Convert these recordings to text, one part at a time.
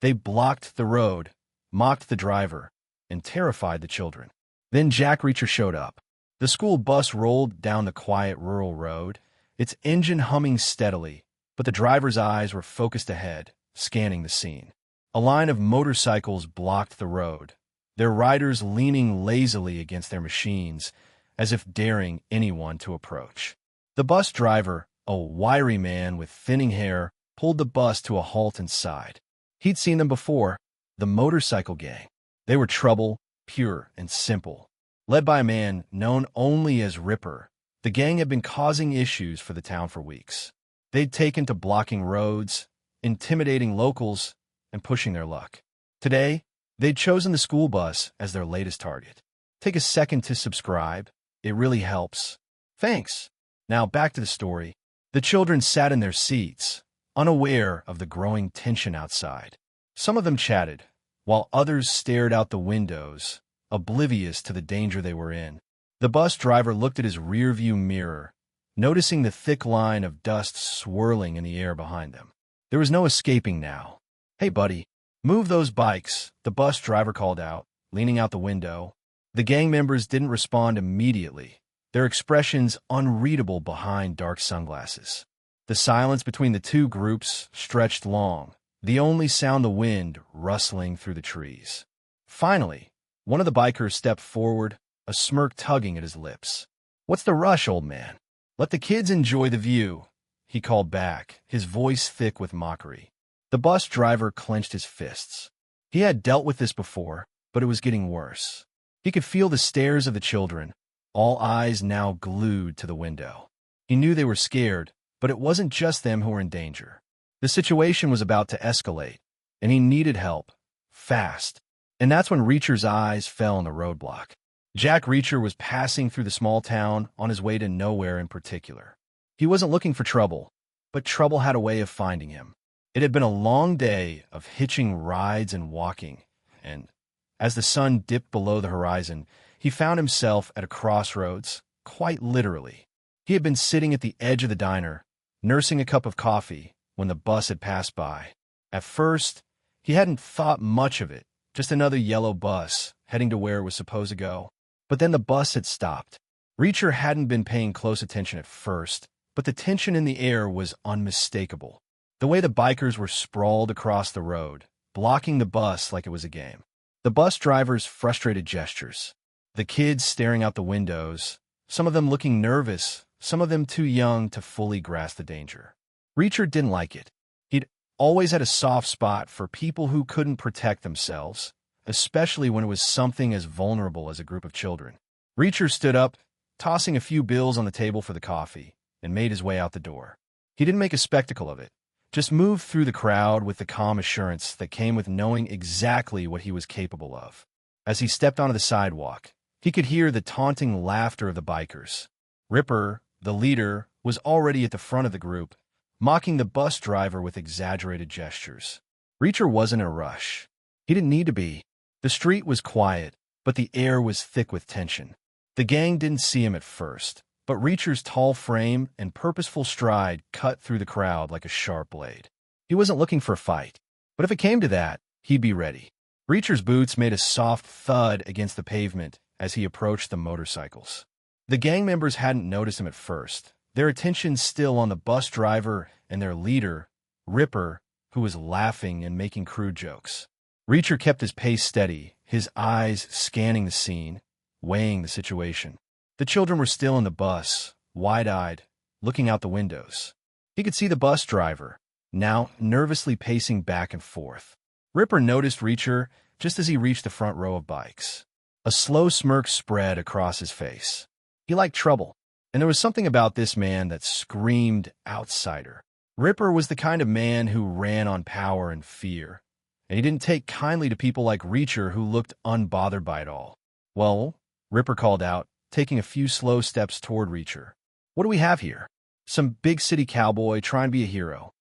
They blocked the road, mocked the driver, and terrified the children. Then Jack Reacher showed up. The school bus rolled down the quiet rural road, its engine humming steadily, but the driver's eyes were focused ahead, scanning the scene. A line of motorcycles blocked the road, their riders leaning lazily against their machines, as if daring anyone to approach. The bus driver, a wiry man with thinning hair, pulled the bus to a halt inside. He'd seen them before, the motorcycle gang. They were trouble, pure and simple. Led by a man known only as Ripper, the gang had been causing issues for the town for weeks. They'd taken to blocking roads, intimidating locals, and pushing their luck. Today, they'd chosen the school bus as their latest target. Take a second to subscribe. It really helps. Thanks. Now back to the story. The children sat in their seats, unaware of the growing tension outside. Some of them chatted, while others stared out the windows, oblivious to the danger they were in. The bus driver looked at his rearview mirror, noticing the thick line of dust swirling in the air behind them. There was no escaping now. "Hey, buddy, move those bikes," the bus driver called out, leaning out the window. The gang members didn't respond immediately, their expressions unreadable behind dark sunglasses. The silence between the two groups stretched long, the only sound the wind rustling through the trees. Finally, one of the bikers stepped forward, a smirk tugging at his lips. "What's the rush, old man? Let the kids enjoy the view," he called back, his voice thick with mockery. The bus driver clenched his fists. He had dealt with this before, but it was getting worse. He could feel the stares of the children, all eyes now glued to the window. He knew they were scared, but it wasn't just them who were in danger. The situation was about to escalate, and he needed help, fast. And that's when Reacher's eyes fell on the roadblock. Jack Reacher was passing through the small town on his way to nowhere in particular. He wasn't looking for trouble, but trouble had a way of finding him. It had been a long day of hitching rides and walking, and as the sun dipped below the horizon, he found himself at a crossroads, quite literally. He had been sitting at the edge of the diner, nursing a cup of coffee, when the bus had passed by. At first, he hadn't thought much of it, just another yellow bus, heading to where it was supposed to go. But then the bus had stopped. Reacher hadn't been paying close attention at first, but the tension in the air was unmistakable. The way the bikers were sprawled across the road, blocking the bus like it was a game. The bus driver's frustrated gestures. The kids staring out the windows, some of them looking nervous, some of them too young to fully grasp the danger. Reacher didn't like it. He'd always had a soft spot for people who couldn't protect themselves, especially when it was something as vulnerable as a group of children. Reacher stood up, tossing a few bills on the table for the coffee, and made his way out the door. He didn't make a spectacle of it, just moved through the crowd with the calm assurance that came with knowing exactly what he was capable of. As he stepped onto the sidewalk, he could hear the taunting laughter of the bikers. Ripper, the leader, was already at the front of the group, mocking the bus driver with exaggerated gestures. Reacher wasn't in a rush. He didn't need to be. The street was quiet, but the air was thick with tension. The gang didn't see him at first, but Reacher's tall frame and purposeful stride cut through the crowd like a sharp blade. He wasn't looking for a fight, but if it came to that, he'd be ready. Reacher's boots made a soft thud against the pavement as he approached the motorcycles. The gang members hadn't noticed him at first, their attention still on the bus driver and their leader, Ripper, who was laughing and making crude jokes. Reacher kept his pace steady, his eyes scanning the scene, weighing the situation. The children were still in the bus, wide-eyed, looking out the windows. He could see the bus driver, now nervously pacing back and forth. Ripper noticed Reacher just as he reached the front row of bikes. A slow smirk spread across his face. He liked trouble, and there was something about this man that screamed outsider. Ripper was the kind of man who ran on power and fear, and he didn't take kindly to people like Reacher who looked unbothered by it all. "Well," Ripper called out, taking a few slow steps toward Reacher. "What do we have here? Some big city cowboy trying to be a hero."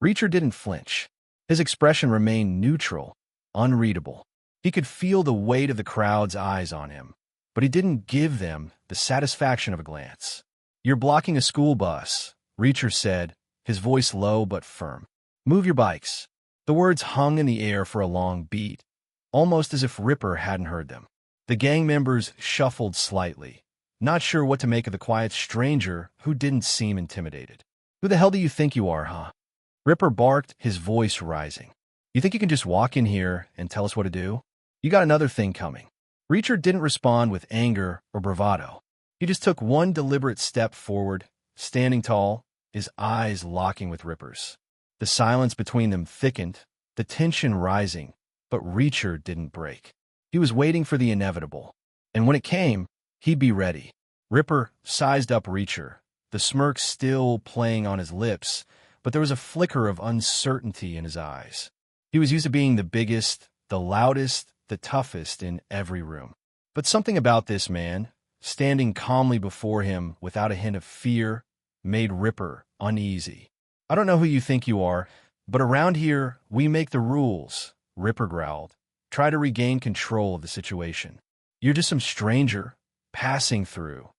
Reacher didn't flinch. His expression remained neutral, unreadable. He could feel the weight of the crowd's eyes on him, but he didn't give them the satisfaction of a glance. "You're blocking a school bus," Reacher said, his voice low but firm. "Move your bikes." The words hung in the air for a long beat, almost as if Ripper hadn't heard them. The gang members shuffled slightly, not sure what to make of the quiet stranger who didn't seem intimidated. "Who the hell do you think you are, huh?" Ripper barked, his voice rising. "You think you can just walk in here and tell us what to do? You got another thing coming." Reacher didn't respond with anger or bravado. He just took one deliberate step forward, standing tall, his eyes locking with Ripper's. The silence between them thickened, the tension rising, but Reacher didn't break. He was waiting for the inevitable, and when it came, he'd be ready. Ripper sized up Reacher, the smirk still playing on his lips, but there was a flicker of uncertainty in his eyes. He was used to being the biggest, the loudest, the toughest in every room. But something about this man, standing calmly before him without a hint of fear, made Ripper uneasy. "I don't know who you think you are, but around here, we make the rules," Ripper growled. "Try to regain control of the situation. You're just some stranger, passing through,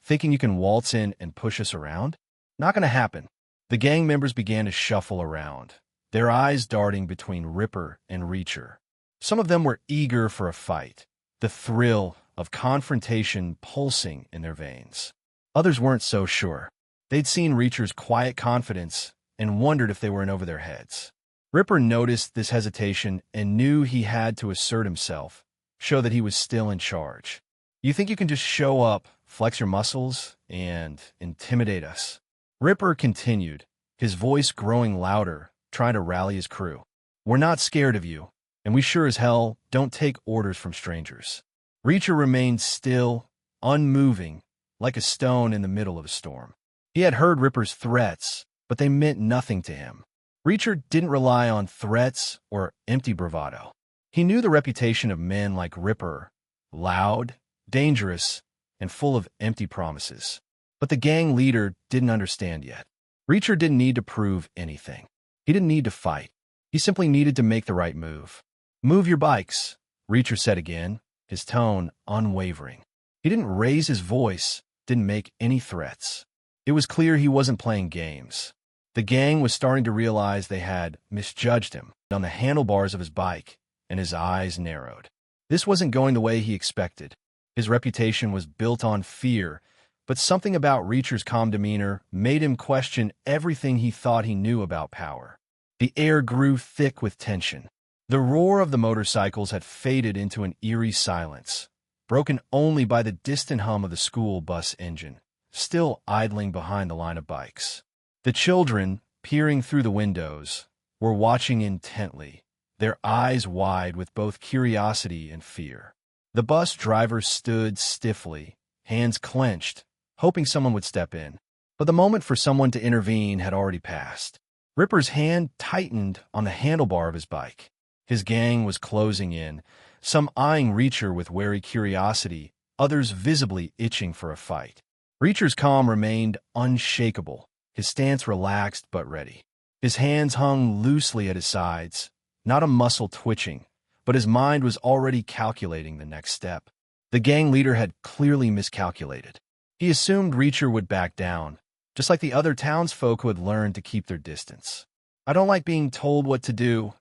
thinking you can waltz in and push us around? Not gonna happen." The gang members began to shuffle around, their eyes darting between Ripper and Reacher. Some of them were eager for a fight, the thrill of confrontation pulsing in their veins. Others weren't so sure. They'd seen Reacher's quiet confidence and wondered if they were in over their heads. Ripper noticed this hesitation and knew he had to assert himself, show that he was still in charge. "You think you can just show up, flex your muscles, and intimidate us?" Ripper continued, his voice growing louder, trying to rally his crew. "We're not scared of you, and we sure as hell don't take orders from strangers." Reacher remained still, unmoving, like a stone in the middle of a storm. He had heard Ripper's threats, but they meant nothing to him. Reacher didn't rely on threats or empty bravado. He knew the reputation of men like Ripper, loud, dangerous, and full of empty promises. But the gang leader didn't understand yet. Reacher didn't need to prove anything. He didn't need to fight. He simply needed to make the right move. "Move your bikes," Reacher said again, his tone unwavering. He didn't raise his voice, didn't make any threats. It was clear he wasn't playing games. The gang was starting to realize they had misjudged him on the handlebars of his bike, and his eyes narrowed. This wasn't going the way he expected. His reputation was built on fear, but something about Reacher's calm demeanor made him question everything he thought he knew about power. The air grew thick with tension. The roar of the motorcycles had faded into an eerie silence, broken only by the distant hum of the school bus engine, still idling behind the line of bikes. The children, peering through the windows, were watching intently, their eyes wide with both curiosity and fear. The bus driver stood stiffly, hands clenched, hoping someone would step in. But the moment for someone to intervene had already passed. Ripper's hand tightened on the handlebar of his bike. His gang was closing in, some eyeing Reacher with wary curiosity, others visibly itching for a fight. Reacher's calm remained unshakable, his stance relaxed but ready. His hands hung loosely at his sides, not a muscle twitching, but his mind was already calculating the next step. The gang leader had clearly miscalculated. He assumed Reacher would back down, just like the other townsfolk who had learned to keep their distance. "I don't like being told what to do,"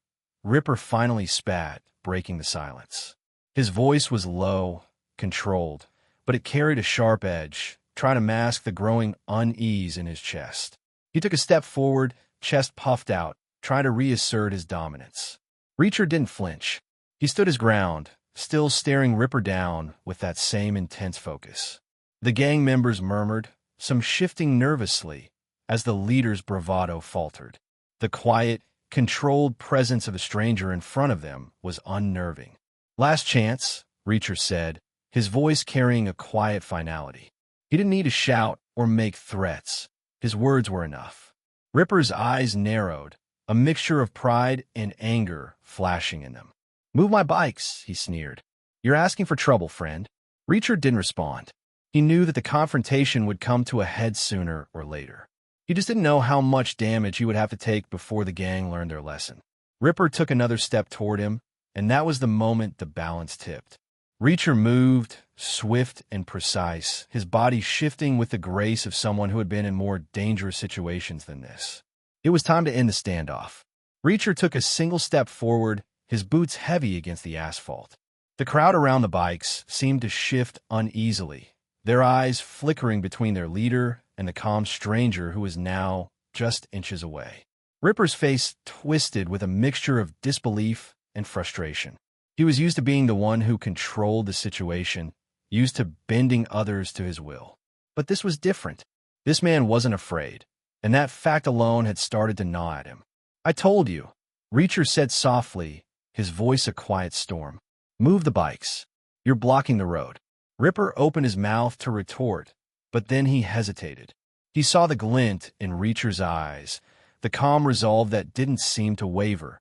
Ripper finally spat, breaking the silence. His voice was low, controlled, but it carried a sharp edge, trying to mask the growing unease in his chest. He took a step forward, chest puffed out, trying to reassert his dominance. Reacher didn't flinch. He stood his ground, still staring Ripper down with that same intense focus. The gang members murmured, some shifting nervously, as the leader's bravado faltered. The quiet, controlled presence of a stranger in front of them was unnerving. "Last chance," Reacher said, his voice carrying a quiet finality. He didn't need to shout or make threats. His words were enough. Ripper's eyes narrowed, a mixture of pride and anger flashing in them. "Move my bikes," he sneered. "You're asking for trouble, friend." Reacher didn't respond. He knew that the confrontation would come to a head sooner or later. He just didn't know how much damage he would have to take before the gang learned their lesson. Ripper took another step toward him, and that was the moment the balance tipped. Reacher moved, swift and precise, his body shifting with the grace of someone who had been in more dangerous situations than this. It was time to end the standoff. Reacher took a single step forward, his boots heavy against the asphalt. The crowd around the bikes seemed to shift uneasily, their eyes flickering between their leader and the calm stranger who was now just inches away. Ripper's face twisted with a mixture of disbelief and frustration. He was used to being the one who controlled the situation, used to bending others to his will. But this was different. This man wasn't afraid, and that fact alone had started to gnaw at him. "I told you," Reacher said softly, his voice a quiet storm. "Move the bikes. You're blocking the road." Ripper opened his mouth to retort, but then he hesitated. He saw the glint in Reacher's eyes, the calm resolve that didn't seem to waver,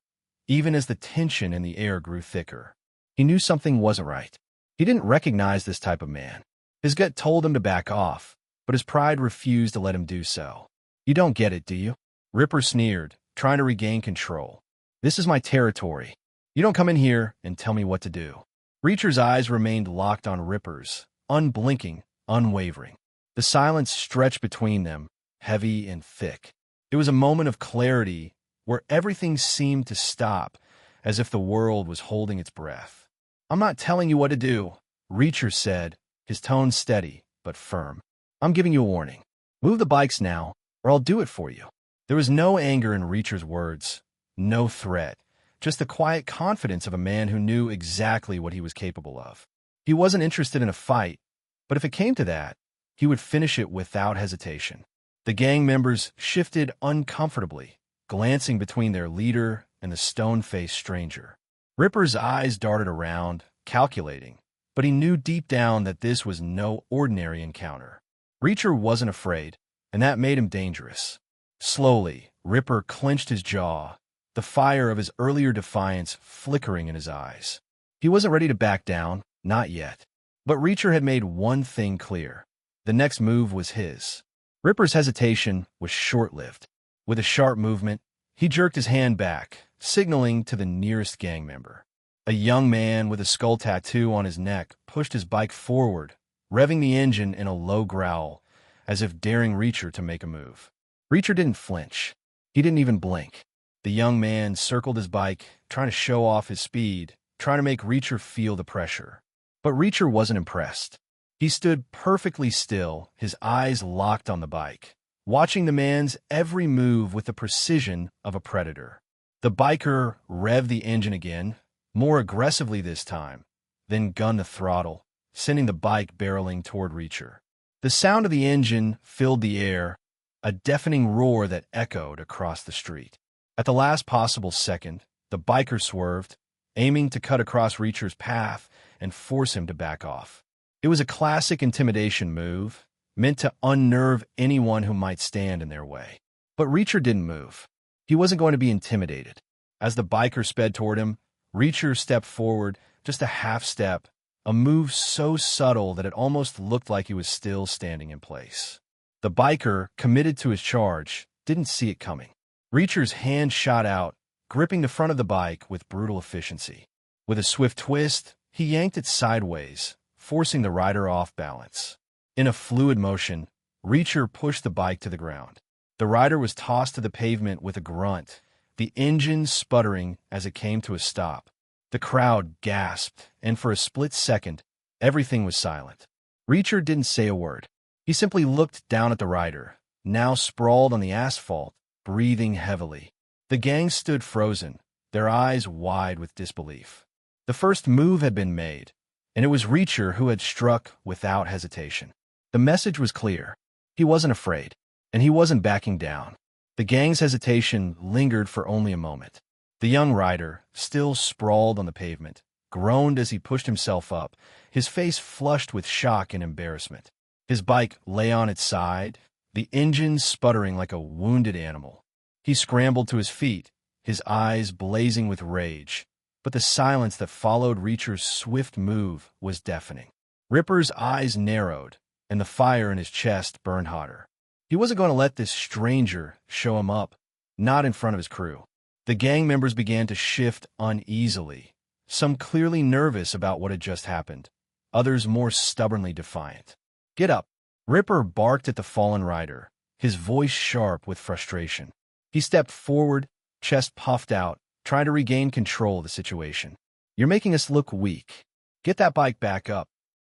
even as the tension in the air grew thicker. He knew something wasn't right. He didn't recognize this type of man. His gut told him to back off, but his pride refused to let him do so. "You don't get it, do you?" Ripper sneered, trying to regain control. "This is my territory. You don't come in here and tell me what to do." Reacher's eyes remained locked on Ripper's, unblinking, unwavering. The silence stretched between them, heavy and thick. It was a moment of clarity where everything seemed to stop, as if the world was holding its breath. "I'm not telling you what to do," Reacher said, his tone steady but firm. "I'm giving you a warning. Move the bikes now, or I'll do it for you." There was no anger in Reacher's words, no threat, just the quiet confidence of a man who knew exactly what he was capable of. He wasn't interested in a fight, but if it came to that, he would finish it without hesitation. The gang members shifted uncomfortably, glancing between their leader and the stone-faced stranger. Ripper's eyes darted around, calculating, but he knew deep down that this was no ordinary encounter. Reacher wasn't afraid, and that made him dangerous. Slowly, Ripper clenched his jaw, the fire of his earlier defiance flickering in his eyes. He wasn't ready to back down, not yet. But Reacher had made one thing clear. The next move was his. Ripper's hesitation was short-lived. With a sharp movement, he jerked his hand back, signaling to the nearest gang member. A young man with a skull tattoo on his neck pushed his bike forward, revving the engine in a low growl, as if daring Reacher to make a move. Reacher didn't flinch. He didn't even blink. The young man circled his bike, trying to show off his speed, trying to make Reacher feel the pressure. But Reacher wasn't impressed. He stood perfectly still, his eyes locked on the bike, watching the man's every move with the precision of a predator. The biker revved the engine again, more aggressively this time, then gunned the throttle, sending the bike barreling toward Reacher. The sound of the engine filled the air, a deafening roar that echoed across the street. At the last possible second, the biker swerved, aiming to cut across Reacher's path and force him to back off. It was a classic intimidation move, meant to unnerve anyone who might stand in their way. But Reacher didn't move. He wasn't going to be intimidated. As the biker sped toward him, Reacher stepped forward just a half step, a move so subtle that it almost looked like he was still standing in place. The biker, committed to his charge, didn't see it coming. Reacher's hand shot out, gripping the front of the bike with brutal efficiency. With a swift twist, he yanked it sideways, forcing the rider off balance. In a fluid motion, Reacher pushed the bike to the ground. The rider was tossed to the pavement with a grunt, the engine sputtering as it came to a stop. The crowd gasped, and for a split second, everything was silent. Reacher didn't say a word. He simply looked down at the rider, now sprawled on the asphalt, breathing heavily. The gang stood frozen, their eyes wide with disbelief. The first move had been made, and it was Reacher who had struck without hesitation. The message was clear. He wasn't afraid, and he wasn't backing down. The gang's hesitation lingered for only a moment. The young rider, still sprawled on the pavement, groaned as he pushed himself up, his face flushed with shock and embarrassment. His bike lay on its side, the engine sputtering like a wounded animal. He scrambled to his feet, his eyes blazing with rage, but the silence that followed Reacher's swift move was deafening. Ripper's eyes narrowed, and the fire in his chest burned hotter. He wasn't going to let this stranger show him up, not in front of his crew. The gang members began to shift uneasily, some clearly nervous about what had just happened, others more stubbornly defiant. "Get up!" Ripper barked at the fallen rider, his voice sharp with frustration. He stepped forward, chest puffed out, trying to regain control of the situation. "You're making us look weak. Get that bike back up."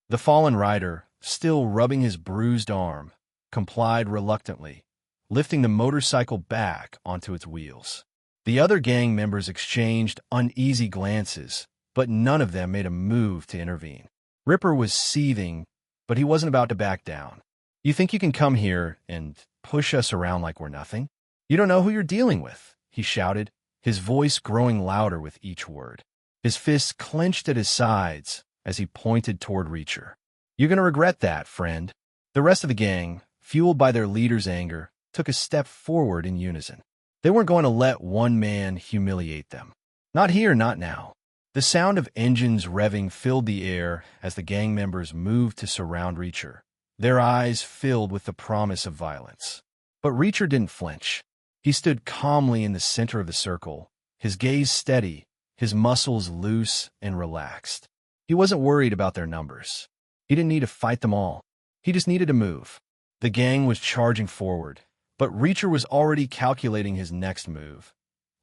The fallen rider, still rubbing his bruised arm, complied reluctantly, lifting the motorcycle back onto its wheels. The other gang members exchanged uneasy glances, but none of them made a move to intervene. Ripper was seething, but he wasn't about to back down. "You think you can come here and push us around like we're nothing? You don't know who you're dealing with," he shouted, his voice growing louder with each word. His fists clenched at his sides as he pointed toward Reacher. "You're going to regret that, friend." The rest of the gang, fueled by their leader's anger, took a step forward in unison. They weren't going to let one man humiliate them. Not here, not now. The sound of engines revving filled the air as the gang members moved to surround Reacher, their eyes filled with the promise of violence. But Reacher didn't flinch. He stood calmly in the center of the circle, his gaze steady, his muscles loose and relaxed. He wasn't worried about their numbers. He didn't need to fight them all. He just needed to move. The gang was charging forward, but Reacher was already calculating his next move,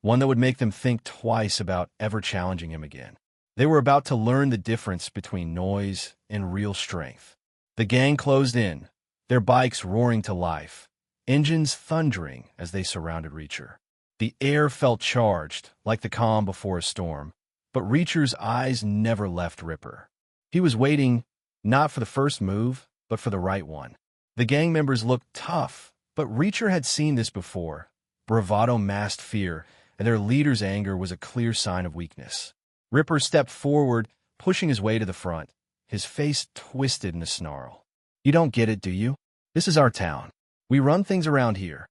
one that would make them think twice about ever challenging him again. They were about to learn the difference between noise and real strength. The gang closed in, their bikes roaring to life, engines thundering as they surrounded Reacher. The air felt charged, like the calm before a storm, but Reacher's eyes never left Ripper. He was waiting, not for the first move, but for the right one. The gang members looked tough, but Reacher had seen this before. Bravado masked fear, and their leader's anger was a clear sign of weakness. Ripper stepped forward, pushing his way to the front, his face twisted in a snarl. "You don't get it, do you? This is our town. We run things around here."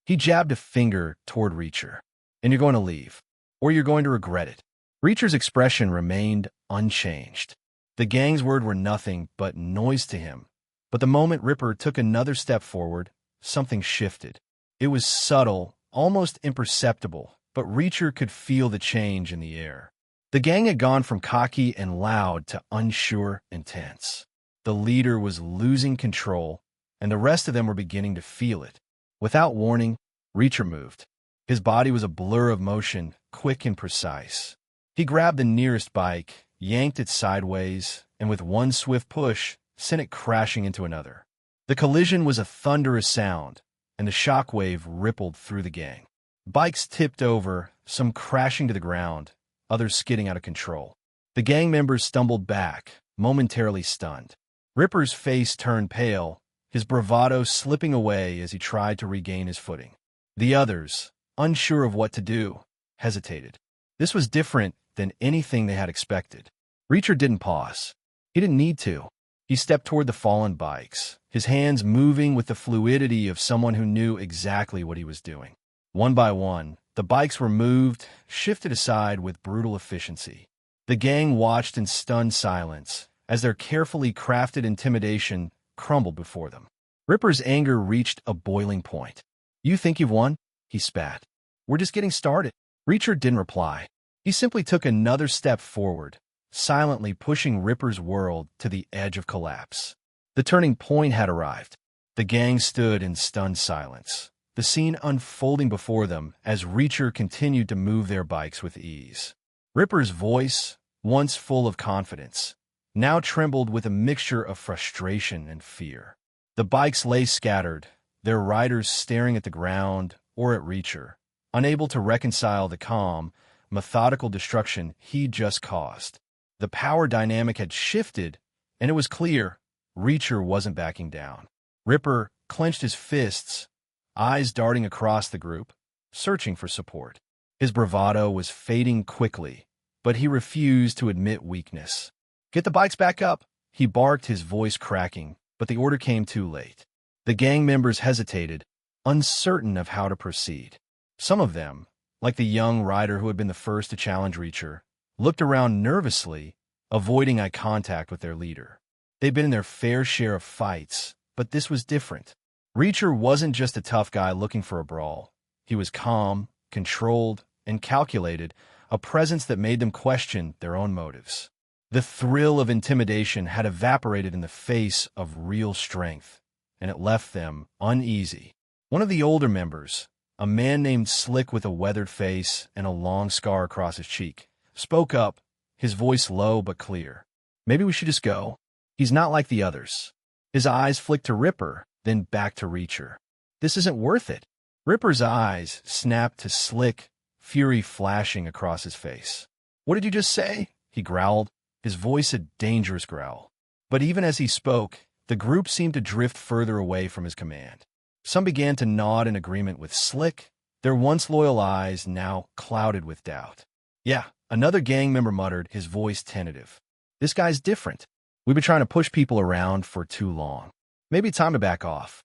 He jabbed a finger toward Reacher. "And you're going to leave, or you're going to regret it." Reacher's expression remained unchanged. The gang's words were nothing but noise to him. But the moment Ripper took another step forward, something shifted. It was subtle, almost imperceptible, but Reacher could feel the change in the air. The gang had gone from cocky and loud to unsure and tense. The leader was losing control, and the rest of them were beginning to feel it. Without warning, Reacher moved. His body was a blur of motion, quick and precise. He grabbed the nearest bike, yanked it sideways, and with one swift push, sent it crashing into another. The collision was a thunderous sound, and the shockwave rippled through the gang. Bikes tipped over, some crashing to the ground, others skidding out of control. The gang members stumbled back, momentarily stunned. Ripper's face turned pale, his bravado slipping away as he tried to regain his footing. The others, unsure of what to do, hesitated. This was different than anything they had expected. Reacher didn't pause. He didn't need to. He stepped toward the fallen bikes, his hands moving with the fluidity of someone who knew exactly what he was doing. One by one, the bikes were moved, shifted aside with brutal efficiency. The gang watched in stunned silence as their carefully crafted intimidation crumbled before them. Ripper's anger reached a boiling point. "You think you've won?" he spat. "We're just getting started." Reacher didn't reply. He simply took another step forward, silently pushing Ripper's world to the edge of collapse. The turning point had arrived. The gang stood in stunned silence, the scene unfolding before them as Reacher continued to move their bikes with ease. Ripper's voice, once full of confidence, now trembled with a mixture of frustration and fear. The bikes lay scattered, their riders staring at the ground or at Reacher, unable to reconcile the calm, methodical destruction he'd just caused. The power dynamic had shifted, and it was clear Reacher wasn't backing down. Ripper clenched his fists, eyes darting across the group, searching for support. His bravado was fading quickly, but he refused to admit weakness. "Get the bikes back up," he barked, his voice cracking, but the order came too late. The gang members hesitated, uncertain of how to proceed. Some of them, like the young rider who had been the first to challenge Reacher, looked around nervously, avoiding eye contact with their leader. They'd been in their fair share of fights, but this was different. Reacher wasn't just a tough guy looking for a brawl. He was calm, controlled, and calculated, a presence that made them question their own motives. The thrill of intimidation had evaporated in the face of real strength, and it left them uneasy. One of the older members, a man named Slick with a weathered face and a long scar across his cheek, spoke up, his voice low but clear. Maybe we should just go. He's not like the others. His eyes flicked to Ripper, then back to Reacher. This isn't worth it. Ripper's eyes snapped to Slick, fury flashing across his face. What did you just say? He growled, his voice a dangerous growl. But even as he spoke, the group seemed to drift further away from his command. Some began to nod in agreement with Slick, their once loyal eyes now clouded with doubt. Yeah, another gang member muttered, his voice tentative. This guy's different. We've been trying to push people around for too long. Maybe time to back off.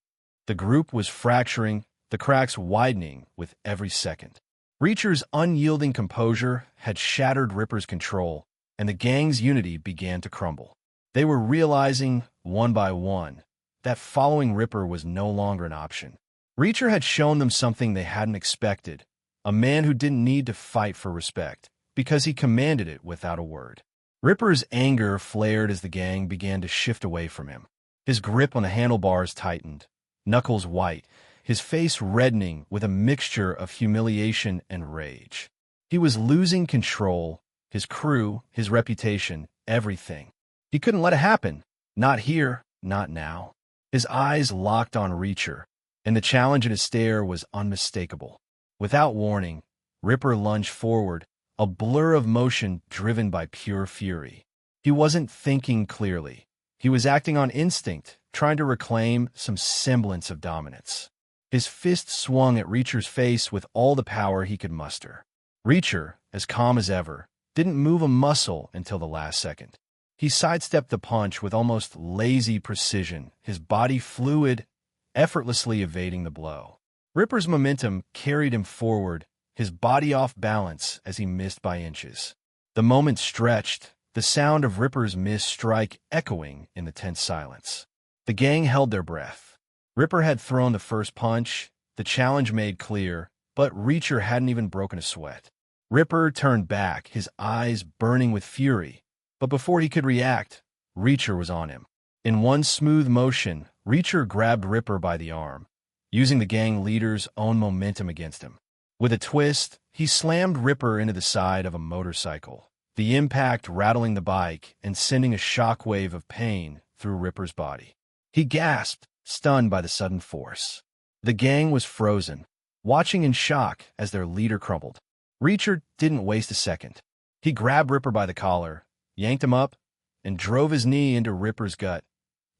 The group was fracturing, the cracks widening with every second. Reacher's unyielding composure had shattered Ripper's control, and the gang's unity began to crumble. They were realizing, one by one, that following Ripper was no longer an option. Reacher had shown them something they hadn't expected, a man who didn't need to fight for respect, because he commanded it without a word. Ripper's anger flared as the gang began to shift away from him. His grip on the handlebars tightened, knuckles white, his face reddening with a mixture of humiliation and rage. He was losing control, his crew, his reputation, everything. He couldn't let it happen. Not here, not now. His eyes locked on Reacher, and the challenge in his stare was unmistakable. Without warning, Ripper lunged forward, a blur of motion driven by pure fury. He wasn't thinking clearly. He was acting on instinct, trying to reclaim some semblance of dominance. His fist swung at Reacher's face with all the power he could muster. Reacher, as calm as ever, didn't move a muscle until the last second. He sidestepped the punch with almost lazy precision, his body fluid, effortlessly evading the blow. Ripper's momentum carried him forward, his body off balance as he missed by inches. The moment stretched, the sound of Ripper's missed strike echoing in the tense silence. The gang held their breath. Ripper had thrown the first punch, the challenge made clear, but Reacher hadn't even broken a sweat. Ripper turned back, his eyes burning with fury, but before he could react, Reacher was on him. In one smooth motion, Reacher grabbed Ripper by the arm, using the gang leader's own momentum against him. With a twist, he slammed Ripper into the side of a motorcycle, the impact rattling the bike and sending a shockwave of pain through Ripper's body. He gasped, stunned by the sudden force. The gang was frozen, watching in shock as their leader crumbled. Reacher didn't waste a second. He grabbed Ripper by the collar, yanked him up, and drove his knee into Ripper's gut,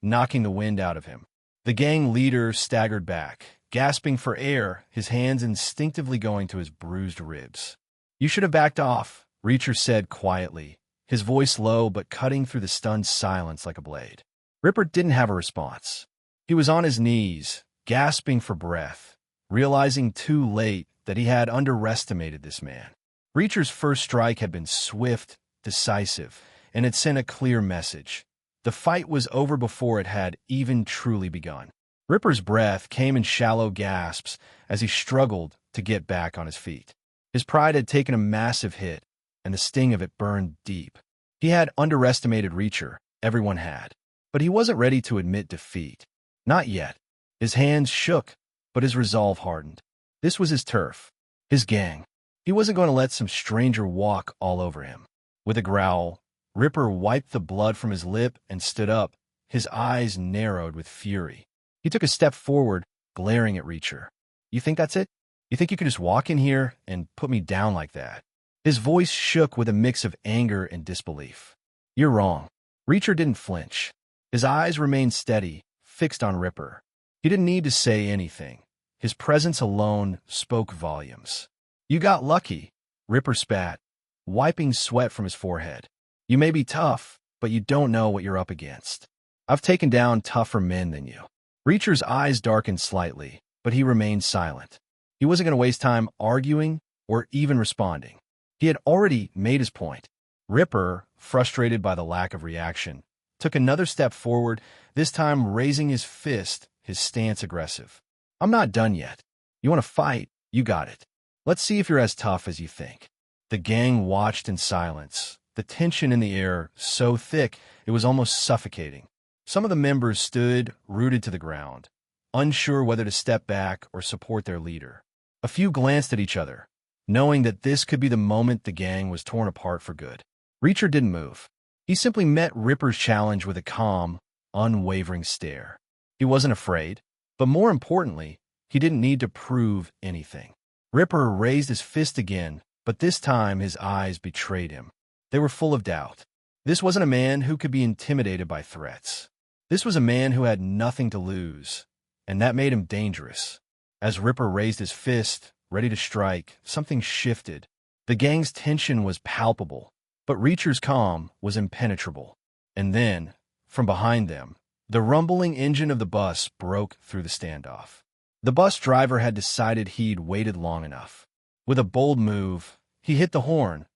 knocking the wind out of him. The gang leader staggered back, gasping for air, his hands instinctively going to his bruised ribs. "You should have backed off," Reacher said quietly, his voice low but cutting through the stunned silence like a blade. Ripper didn't have a response. He was on his knees, gasping for breath, realizing too late that he had underestimated this man. Reacher's first strike had been swift, decisive, and it sent a clear message. The fight was over before it had even truly begun. Ripper's breath came in shallow gasps as he struggled to get back on his feet. His pride had taken a massive hit, and the sting of it burned deep. He had underestimated Reacher, everyone had, but he wasn't ready to admit defeat. Not yet. His hands shook, but his resolve hardened. This was his turf, his gang. He wasn't going to let some stranger walk all over him. With a growl, Ripper wiped the blood from his lip and stood up, his eyes narrowed with fury. He took a step forward, glaring at Reacher. "You think that's it? You think you can just walk in here and put me down like that?" His voice shook with a mix of anger and disbelief. "You're wrong." Reacher didn't flinch. His eyes remained steady, fixed on Ripper. He didn't need to say anything. His presence alone spoke volumes. "You got lucky," Ripper spat, wiping sweat from his forehead. "You may be tough, but you don't know what you're up against. I've taken down tougher men than you." Reacher's eyes darkened slightly, but he remained silent. He wasn't going to waste time arguing or even responding. He had already made his point. Ripper, frustrated by the lack of reaction, took another step forward, this time raising his fist, his stance aggressive. "I'm not done yet. You want to fight? You got it. Let's see if you're as tough as you think." The gang watched in silence, the tension in the air so thick it was almost suffocating. Some of the members stood, rooted to the ground, unsure whether to step back or support their leader. A few glanced at each other, knowing that this could be the moment the gang was torn apart for good. Reacher didn't move. He simply met Ripper's challenge with a calm, unwavering stare. He wasn't afraid, but more importantly, he didn't need to prove anything. Ripper raised his fist again, but this time his eyes betrayed him. They were full of doubt. This wasn't a man who could be intimidated by threats. This was a man who had nothing to lose, and that made him dangerous. As Ripper raised his fist, ready to strike, something shifted. The gang's tension was palpable, but Reacher's calm was impenetrable. And then, from behind them, the rumbling engine of the bus broke through the standoff. The bus driver had decided he'd waited long enough. With a bold move, he hit the horn,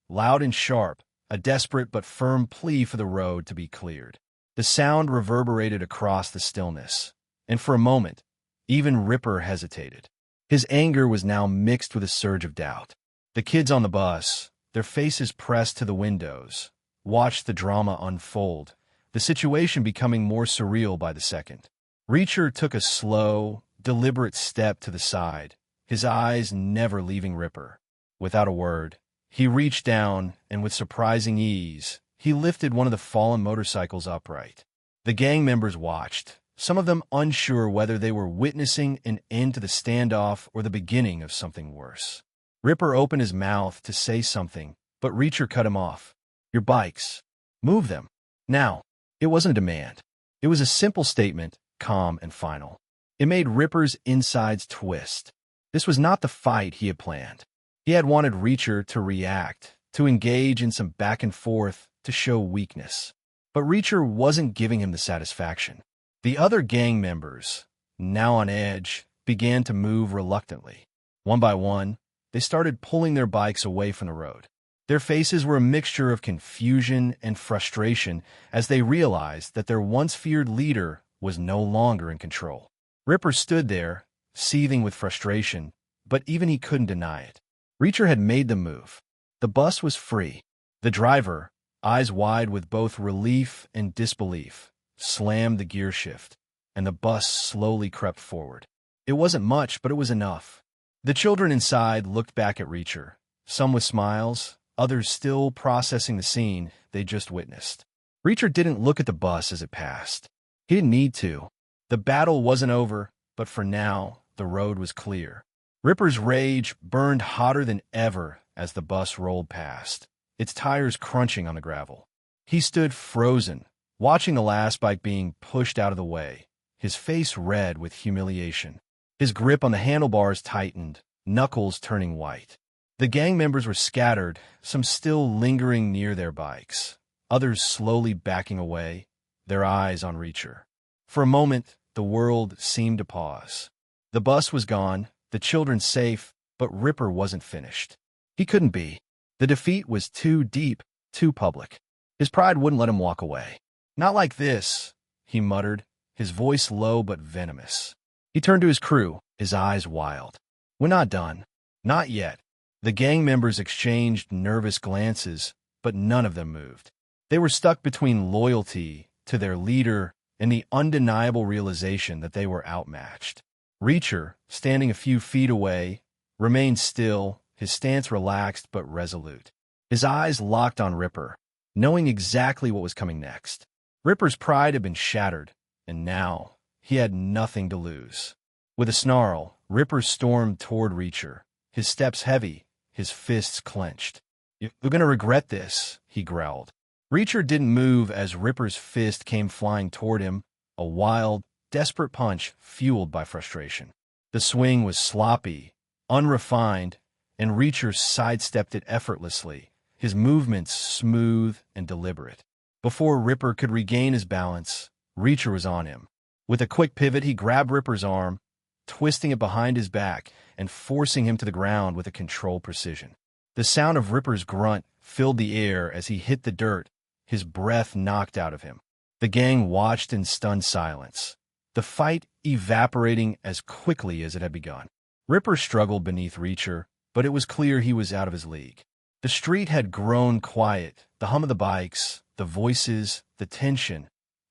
loud and sharp, a desperate but firm plea for the road to be cleared. The sound reverberated across the stillness, and for a moment, even Ripper hesitated. His anger was now mixed with a surge of doubt. The kids on the bus, their faces pressed to the windows, watched the drama unfold, the situation becoming more surreal by the second. Reacher took a slow, deliberate step to the side, his eyes never leaving Ripper. Without a word, he reached down, and with surprising ease, he lifted one of the fallen motorcycles upright. The gang members watched, some of them unsure whether they were witnessing an end to the standoff or the beginning of something worse. Ripper opened his mouth to say something, but Reacher cut him off. "Your bikes. Move them. Now." It wasn't a demand. It was a simple statement, calm and final. It made Ripper's insides twist. This was not the fight he had planned. He had wanted Reacher to react, to engage in some back and forth, to show weakness. But Reacher wasn't giving him the satisfaction. The other gang members, now on edge, began to move reluctantly. One by one, they started pulling their bikes away from the road. Their faces were a mixture of confusion and frustration as they realized that their once-feared leader was no longer in control. Ripper stood there, seething with frustration, but even he couldn't deny it. Reacher had made the move. The bus was free. The driver, eyes wide with both relief and disbelief, slammed the gear shift, and the bus slowly crept forward. It wasn't much, but it was enough. The children inside looked back at Reacher, some with smiles, others still processing the scene they just witnessed. Reacher didn't look at the bus as it passed. He didn't need to. The battle wasn't over, but for now, the road was clear. Ripper's rage burned hotter than ever as the bus rolled past, its tires crunching on the gravel. He stood frozen, watching the last bike being pushed out of the way, his face red with humiliation. His grip on the handlebars tightened, knuckles turning white. The gang members were scattered, some still lingering near their bikes, others slowly backing away, their eyes on Reacher. For a moment, the world seemed to pause. The bus was gone, the children safe, but Ripper wasn't finished. He couldn't be. The defeat was too deep, too public. His pride wouldn't let him walk away. "Not like this," he muttered, his voice low but venomous. He turned to his crew, his eyes wild. "We're not done. Not yet." The gang members exchanged nervous glances, but none of them moved. They were stuck between loyalty to their leader and the undeniable realization that they were outmatched. Reacher, standing a few feet away, remained still, his stance relaxed but resolute. His eyes locked on Ripper, knowing exactly what was coming next. Ripper's pride had been shattered, and now he had nothing to lose. With a snarl, Ripper stormed toward Reacher, his steps heavy, his fists clenched. "You're going to regret this," he growled. Reacher didn't move as Ripper's fist came flying toward him, a wild, desperate punch fueled by frustration. The swing was sloppy, unrefined, and Reacher sidestepped it effortlessly, his movements smooth and deliberate. Before Ripper could regain his balance, Reacher was on him. With a quick pivot, he grabbed Ripper's arm, twisting it behind his back and forcing him to the ground with a controlled precision. The sound of Ripper's grunt filled the air as he hit the dirt, his breath knocked out of him. The gang watched in stunned silence, the fight evaporating as quickly as it had begun. Ripper struggled beneath Reacher, but it was clear he was out of his league. The street had grown quiet, the hum of the bikes, the voices, the tension,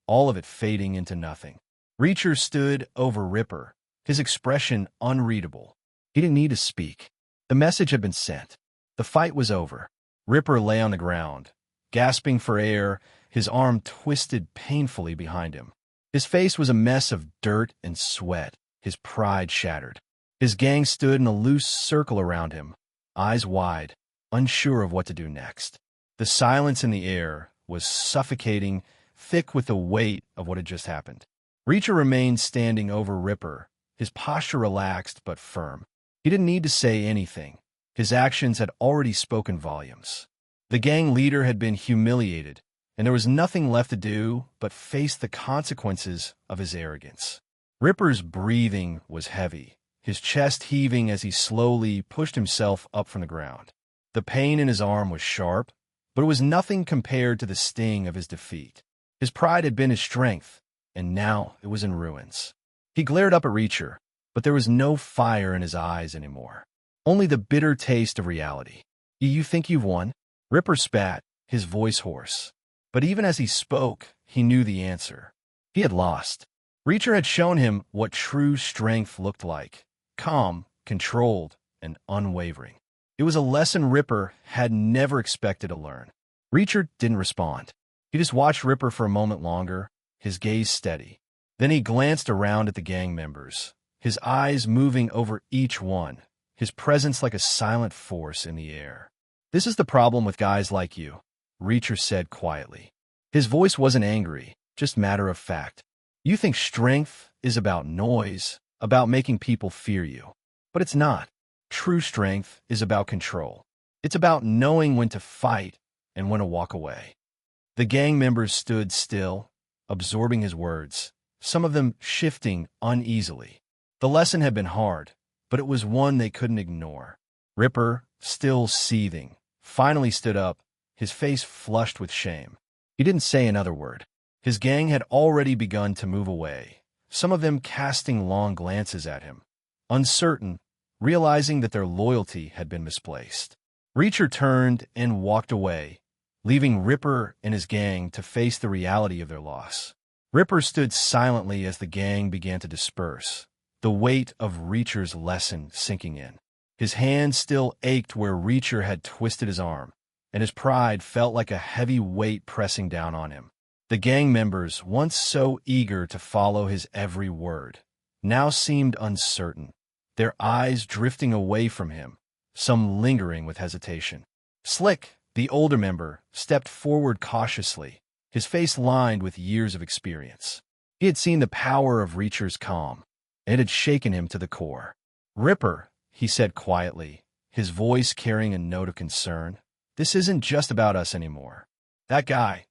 all of it fading into nothing. Reacher stood over Ripper, his expression unreadable. He didn't need to speak. The message had been sent. The fight was over. Ripper lay on the ground, gasping for air, his arm twisted painfully behind him. His face was a mess of dirt and sweat, his pride shattered. His gang stood in a loose circle around him, eyes wide, unsure of what to do next. The silence in the air was suffocating, thick with the weight of what had just happened. Reacher remained standing over Ripper, his posture relaxed but firm. He didn't need to say anything. His actions had already spoken volumes. The gang leader had been humiliated, and there was nothing left to do but face the consequences of his arrogance. Ripper's breathing was heavy, his chest heaving as he slowly pushed himself up from the ground. The pain in his arm was sharp, but it was nothing compared to the sting of his defeat. His pride had been his strength, and now it was in ruins. He glared up at Reacher, but there was no fire in his eyes anymore. Only the bitter taste of reality. You think you've won? Ripper spat, his voice hoarse. But even as he spoke, he knew the answer. He had lost. Reacher had shown him what true strength looked like. Calm, controlled, and unwavering. It was a lesson Ripper had never expected to learn. Reacher didn't respond. He just watched Ripper for a moment longer, his gaze steady. Then he glanced around at the gang members, his eyes moving over each one, his presence like a silent force in the air. This is the problem with guys like you, Reacher said quietly. His voice wasn't angry, just matter of fact. You think strength is about noise, about making people fear you. But it's not. True strength is about control. It's about knowing when to fight and when to walk away. The gang members stood still, absorbing his words, some of them shifting uneasily. The lesson had been hard, but it was one they couldn't ignore. Ripper, still seething, finally stood up, his face flushed with shame. He didn't say another word. His gang had already begun to move away, some of them casting long glances at him, uncertain, realizing that their loyalty had been misplaced. Reacher turned and walked away, leaving Ripper and his gang to face the reality of their loss. Ripper stood silently as the gang began to disperse, the weight of Reacher's lesson sinking in. His hand still ached where Reacher had twisted his arm, and his pride felt like a heavy weight pressing down on him. The gang members, once so eager to follow his every word, now seemed uncertain, their eyes drifting away from him, some lingering with hesitation. Slick, the older member, stepped forward cautiously, his face lined with years of experience. He had seen the power of Reacher's calm, and it had shaken him to the core. Ripper, he said quietly, his voice carrying a note of concern, this isn't just about us anymore. That guy,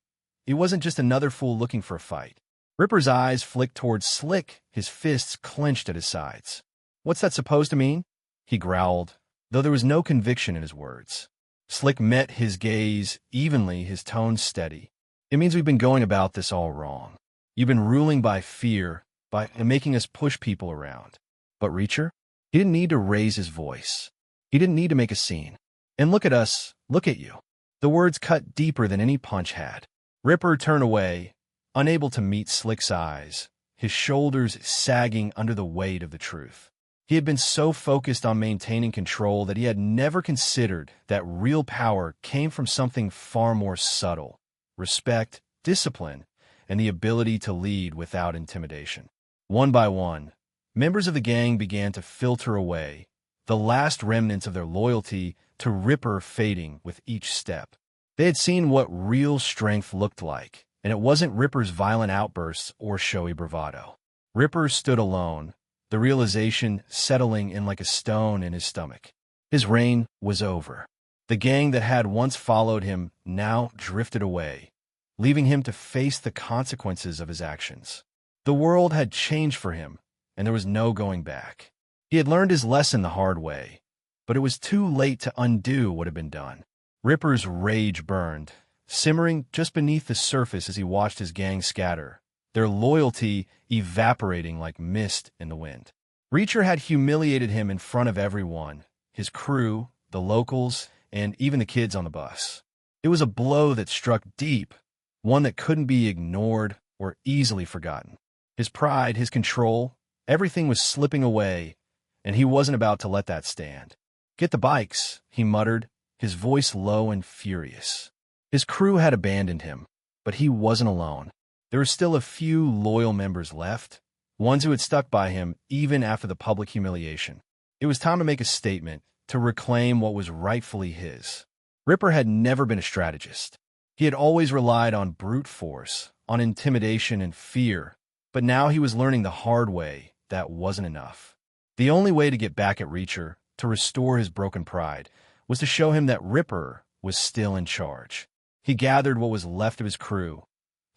he wasn't just another fool looking for a fight. Ripper's eyes flicked towards Slick, his fists clenched at his sides. What's that supposed to mean? He growled, though there was no conviction in his words. Slick met his gaze evenly, his tone steady. It means we've been going about this all wrong. You've been ruling by fear, by making us push people around. But Reacher? He didn't need to raise his voice. He didn't need to make a scene. And look at us, look at you. The words cut deeper than any punch had. Ripper turned away, unable to meet Slick's eyes, his shoulders sagging under the weight of the truth. He had been so focused on maintaining control that he had never considered that real power came from something far more subtle: respect, discipline, and the ability to lead without intimidation. One by one, members of the gang began to filter away, the last remnants of their loyalty to Ripper fading with each step. They had seen what real strength looked like, and it wasn't Ripper's violent outbursts or showy bravado. Ripper stood alone, the realization settling in like a stone in his stomach. His reign was over. The gang that had once followed him now drifted away, leaving him to face the consequences of his actions. The world had changed for him, and there was no going back. He had learned his lesson the hard way, but it was too late to undo what had been done. Ripper's rage burned, simmering just beneath the surface as he watched his gang scatter, their loyalty evaporating like mist in the wind. Reacher had humiliated him in front of everyone, his crew, the locals, and even the kids on the bus. It was a blow that struck deep, one that couldn't be ignored or easily forgotten. His pride, his control, everything was slipping away, and he wasn't about to let that stand. "Get the bikes," he muttered, his voice low and furious. His crew had abandoned him, but he wasn't alone. There were still a few loyal members left, ones who had stuck by him even after the public humiliation. It was time to make a statement, to reclaim what was rightfully his. Ripper had never been a strategist. He had always relied on brute force, on intimidation and fear, but now he was learning the hard way that wasn't enough. The only way to get back at Reacher, to restore his broken pride, was to show him that Ripper was still in charge. He gathered what was left of his crew,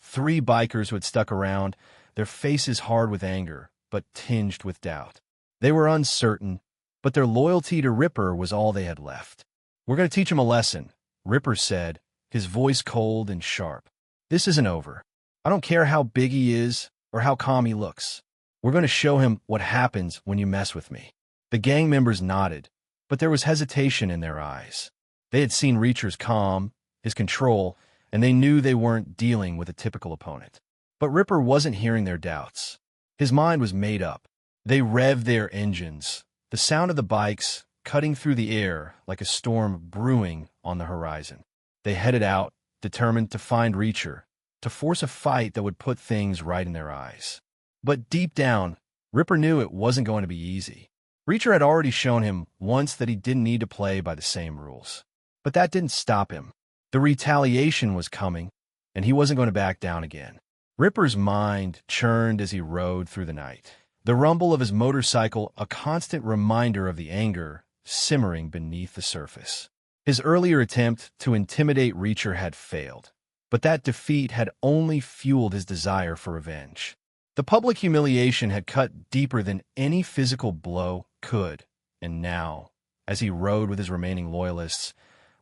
3 bikers who had stuck around, their faces hard with anger, but tinged with doubt. They were uncertain, but their loyalty to Ripper was all they had left. "We're going to teach him a lesson," Ripper said, his voice cold and sharp. "This isn't over. I don't care how big he is or how calm he looks. We're going to show him what happens when you mess with me." The gang members nodded, but there was hesitation in their eyes. They had seen Reacher's calm, his control, and they knew they weren't dealing with a typical opponent. But Ripper wasn't hearing their doubts. His mind was made up. They revved their engines, the sound of the bikes cutting through the air like a storm brewing on the horizon. They headed out, determined to find Reacher, to force a fight that would put things right in their eyes. But deep down, Ripper knew it wasn't going to be easy. Reacher had already shown him once that he didn't need to play by the same rules. But that didn't stop him. The retaliation was coming, and he wasn't going to back down again. Ripper's mind churned as he rode through the night. The rumble of his motorcycle a constant reminder of the anger simmering beneath the surface. His earlier attempt to intimidate Reacher had failed, but that defeat had only fueled his desire for revenge. The public humiliation had cut deeper than any physical blow could, and now, as he rode with his remaining loyalists,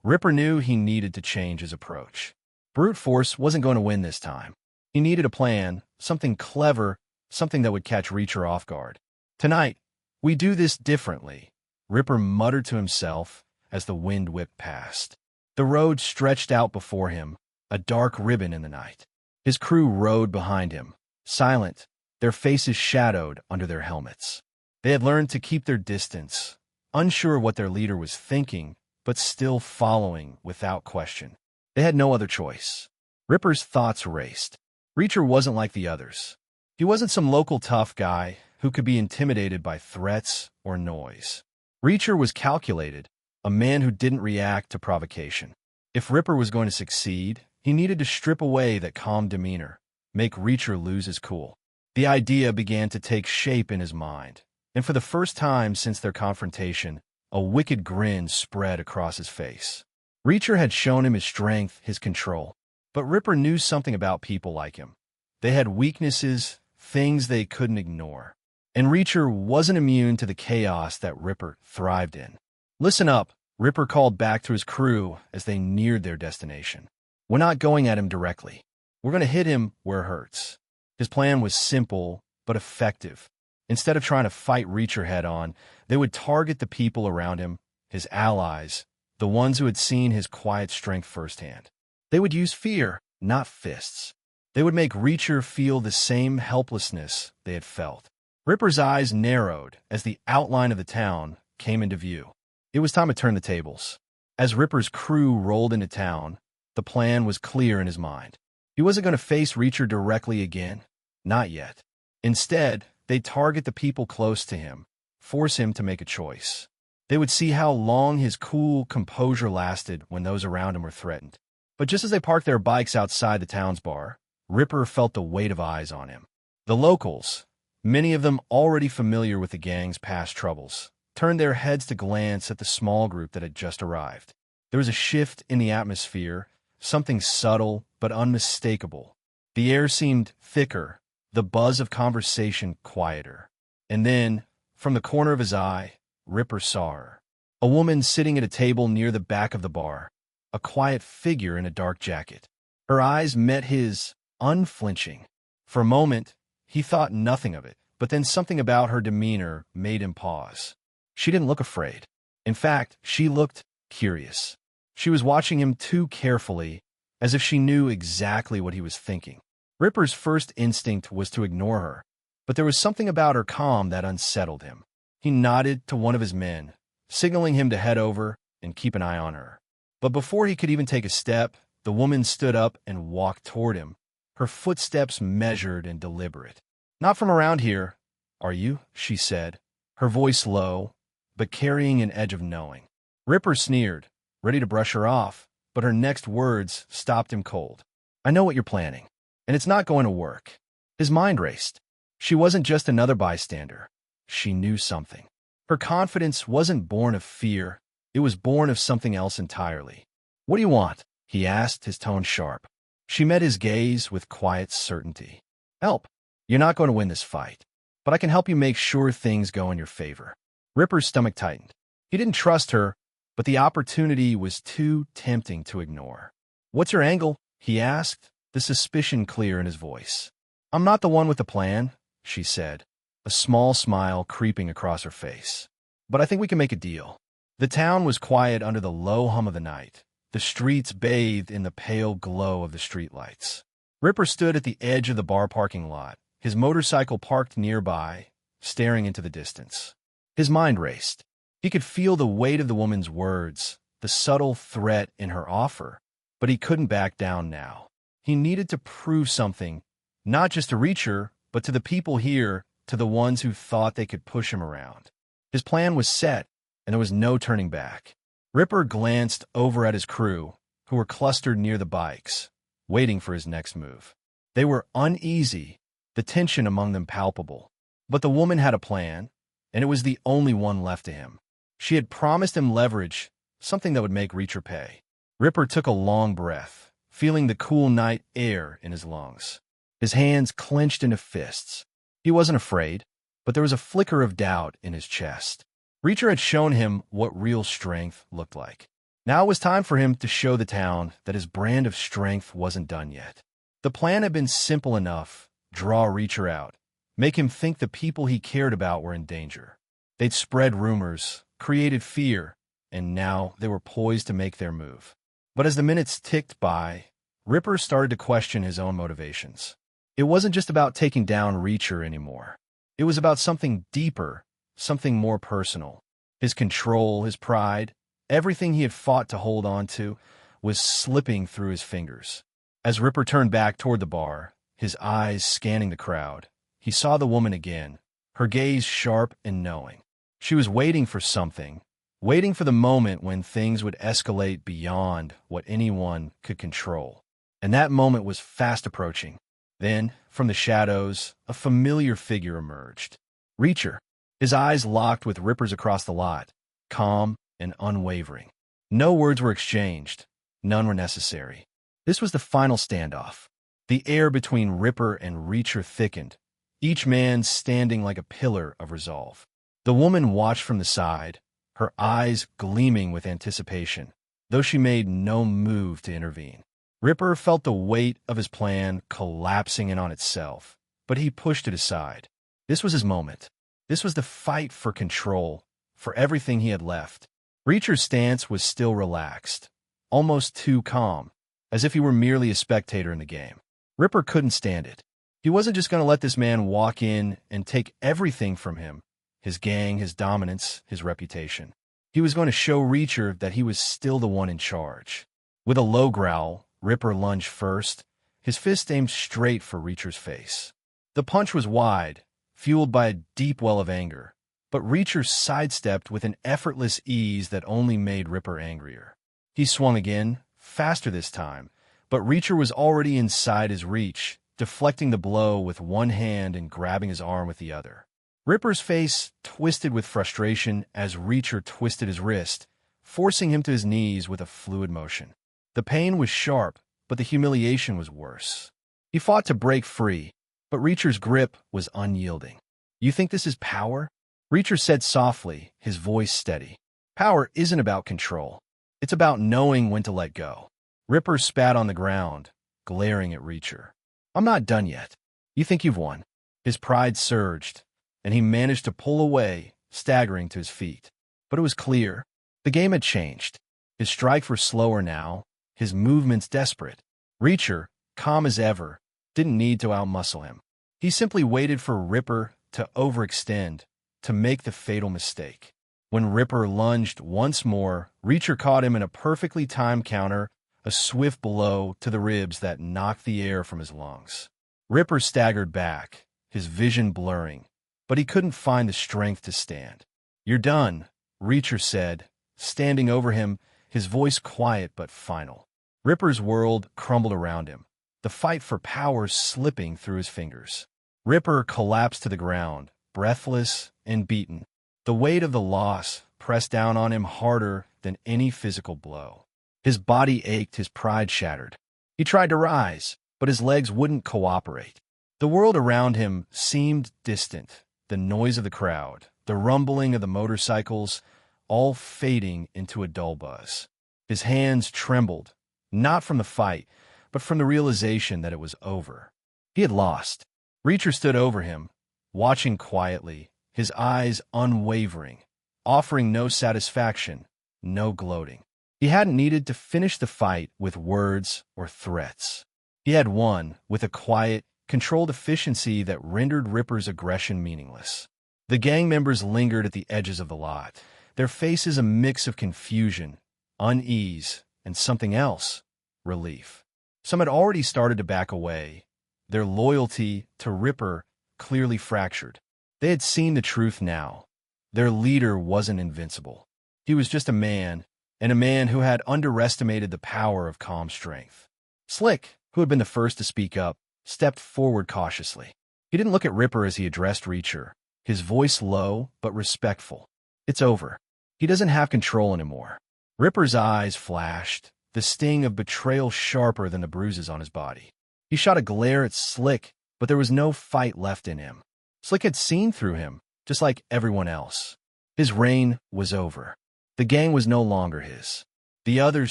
Ripper knew he needed to change his approach. Brute force wasn't going to win this time. He needed a plan, something clever, something that would catch Reacher off guard. "Tonight, we do this differently," Ripper muttered to himself as the wind whipped past. The road stretched out before him, a dark ribbon in the night. His crew rode behind him, silent, their faces shadowed under their helmets. They had learned to keep their distance, unsure what their leader was thinking, but still following without question. They had no other choice. Ripper's thoughts raced. Reacher wasn't like the others. He wasn't some local tough guy who could be intimidated by threats or noise. Reacher was calculated, a man who didn't react to provocation. If Ripper was going to succeed, he needed to strip away that calm demeanor, make Reacher lose his cool. The idea began to take shape in his mind, and for the first time since their confrontation, a wicked grin spread across his face. Reacher had shown him his strength, his control, but Ripper knew something about people like him. They had weaknesses, things they couldn't ignore. And Reacher wasn't immune to the chaos that Ripper thrived in. "Listen up," Ripper called back to his crew as they neared their destination. "We're not going at him directly. We're going to hit him where it hurts." His plan was simple, but effective. Instead of trying to fight Reacher head-on, they would target the people around him, his allies, the ones who had seen his quiet strength firsthand. They would use fear, not fists. They would make Reacher feel the same helplessness they had felt. Ripper's eyes narrowed as the outline of the town came into view. It was time to turn the tables. As Ripper's crew rolled into town, the plan was clear in his mind. He wasn't going to face Reacher directly again. Not yet. Instead, they'd target the people close to him, force him to make a choice. They would see how long his cool composure lasted when those around him were threatened. But just as they parked their bikes outside the town's bar, Ripper felt the weight of eyes on him. The locals, many of them already familiar with the gang's past troubles, turned their heads to glance at the small group that had just arrived. There was a shift in the atmosphere, something subtle but unmistakable. The air seemed thicker, the buzz of conversation quieter. And then, from the corner of his eye, Ripper saw her. A woman sitting at a table near the back of the bar, a quiet figure in a dark jacket. Her eyes met his, unflinching. For a moment, he thought nothing of it, but then something about her demeanor made him pause. She didn't look afraid. In fact, she looked curious. She was watching him too carefully, as if she knew exactly what he was thinking. Ripper's first instinct was to ignore her, but there was something about her calm that unsettled him. He nodded to one of his men, signaling him to head over and keep an eye on her. But before he could even take a step, the woman stood up and walked toward him, her footsteps measured and deliberate. "Not from around here, are you?" she said, her voice low, but carrying an edge of knowing. Ripper sneered, ready to brush her off, but her next words stopped him cold. "I know what you're planning, and it's not going to work." His mind raced. She wasn't just another bystander. She knew something. Her confidence wasn't born of fear. It was born of something else entirely. "What do you want?" he asked, his tone sharp. She met his gaze with quiet certainty. "Help. You're not going to win this fight, but I can help you make sure things go in your favor." Ripper's stomach tightened. He didn't trust her, but the opportunity was too tempting to ignore. "What's your angle?" he asked, the suspicion clear in his voice. "I'm not the one with the plan," she said, a small smile creeping across her face. "But I think we can make a deal." The town was quiet under the low hum of the night, the streets bathed in the pale glow of the streetlights. Ripper stood at the edge of the bar parking lot, his motorcycle parked nearby, staring into the distance. His mind raced. He could feel the weight of the woman's words, the subtle threat in her offer, but he couldn't back down now. He needed to prove something, not just to Reacher, but to the people here, to the ones who thought they could push him around. His plan was set, and there was no turning back. Ripper glanced over at his crew, who were clustered near the bikes, waiting for his next move. They were uneasy, the tension among them palpable. But the woman had a plan, and it was the only one left to him. She had promised him leverage, something that would make Reacher pay. Ripper took a long breath, feeling the cool night air in his lungs. His hands clenched into fists. He wasn't afraid, but there was a flicker of doubt in his chest. Reacher had shown him what real strength looked like. Now it was time for him to show the town that his brand of strength wasn't done yet. The plan had been simple enough: draw Reacher out, make him think the people he cared about were in danger. They'd spread rumors, created fear, and now they were poised to make their move. But as the minutes ticked by, Ripper started to question his own motivations. It wasn't just about taking down Reacher anymore. It was about something deeper, something more personal. His control, his pride, everything he had fought to hold on to, was slipping through his fingers. As Ripper turned back toward the bar, his eyes scanning the crowd, he saw the woman again, her gaze sharp and knowing. She was waiting for something, waiting for the moment when things would escalate beyond what anyone could control. And that moment was fast approaching. Then, from the shadows, a familiar figure emerged. Reacher. His eyes locked with Ripper's across the lot, calm and unwavering. No words were exchanged. None were necessary. This was the final standoff. The air between Ripper and Reacher thickened, each man standing like a pillar of resolve. The woman watched from the side, her eyes gleaming with anticipation, though she made no move to intervene. Ripper felt the weight of his plan collapsing in on itself, but he pushed it aside. This was his moment. This was the fight for control, for everything he had left. Reacher's stance was still relaxed, almost too calm, as if he were merely a spectator in the game. Ripper couldn't stand it. He wasn't just going to let this man walk in and take everything from him, his gang, his dominance, his reputation. He was going to show Reacher that he was still the one in charge. With a low growl, Ripper lunged first, his fist aimed straight for Reacher's face. The punch was wide, fueled by a deep well of anger, but Reacher sidestepped with an effortless ease that only made Ripper angrier. He swung again, faster this time, but Reacher was already inside his reach, deflecting the blow with one hand and grabbing his arm with the other. Ripper's face twisted with frustration as Reacher twisted his wrist, forcing him to his knees with a fluid motion. The pain was sharp, but the humiliation was worse. He fought to break free, but Reacher's grip was unyielding. "You think this is power?" Reacher said softly, his voice steady. "Power isn't about control. It's about knowing when to let go." Ripper spat on the ground, glaring at Reacher. "I'm not done yet. You think you've won?" His pride surged, and he managed to pull away, staggering to his feet. But it was clear. The game had changed. His strikes were slower now, his movements desperate. Reacher, calm as ever, didn't need to outmuscle him. He simply waited for Ripper to overextend, to make the fatal mistake. When Ripper lunged once more, Reacher caught him in a perfectly timed counter, a swift blow to the ribs that knocked the air from his lungs. Ripper staggered back, his vision blurring, but he couldn't find the strength to stand. "You're done," Reacher said, standing over him, his voice quiet but final. Ripper's world crumbled around him, the fight for power slipping through his fingers. Ripper collapsed to the ground, breathless and beaten. The weight of the loss pressed down on him harder than any physical blow. His body ached, his pride shattered. He tried to rise, but his legs wouldn't cooperate. The world around him seemed distant, the noise of the crowd, the rumbling of the motorcycles, all fading into a dull buzz. His hands trembled, not from the fight, but from the realization that it was over. He had lost. Reacher stood over him, watching quietly, his eyes unwavering, offering no satisfaction, no gloating. He hadn't needed to finish the fight with words or threats. He had won with a quiet, controlled efficiency that rendered Ripper's aggression meaningless. The gang members lingered at the edges of the lot, their faces a mix of confusion, unease, and something else, relief. Some had already started to back away, their loyalty to Ripper clearly fractured. They had seen the truth now. Their leader wasn't invincible. He was just a man, and a man who had underestimated the power of calm strength. Slick, who had been the first to speak up, stepped forward cautiously. He didn't look at Ripper as he addressed Reacher, his voice low but respectful. "It's over. He doesn't have control anymore." Ripper's eyes flashed, the sting of betrayal sharper than the bruises on his body. He shot a glare at Slick, but there was no fight left in him. Slick had seen through him, just like everyone else. His reign was over. The gang was no longer his. The others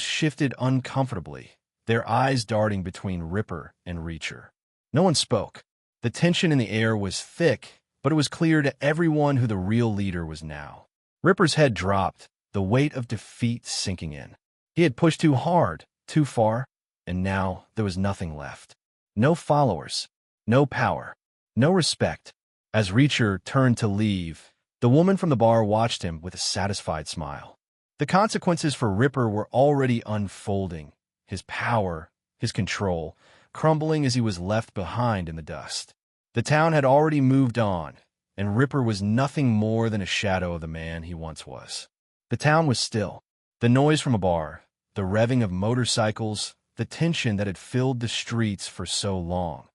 shifted uncomfortably, their eyes darting between Ripper and Reacher. No one spoke. The tension in the air was thick, but it was clear to everyone who the real leader was now. Ripper's head dropped, the weight of defeat sinking in. He had pushed too hard, too far, and now there was nothing left. No followers, no power, no respect. As Reacher turned to leave, the woman from the bar watched him with a satisfied smile. The consequences for Ripper were already unfolding, his power, his control, crumbling as he was left behind in the dust. The town had already moved on, and Ripper was nothing more than a shadow of the man he once was. The town was still. The noise from a bar, the revving of motorcycles, the tension that had filled the streets for so long.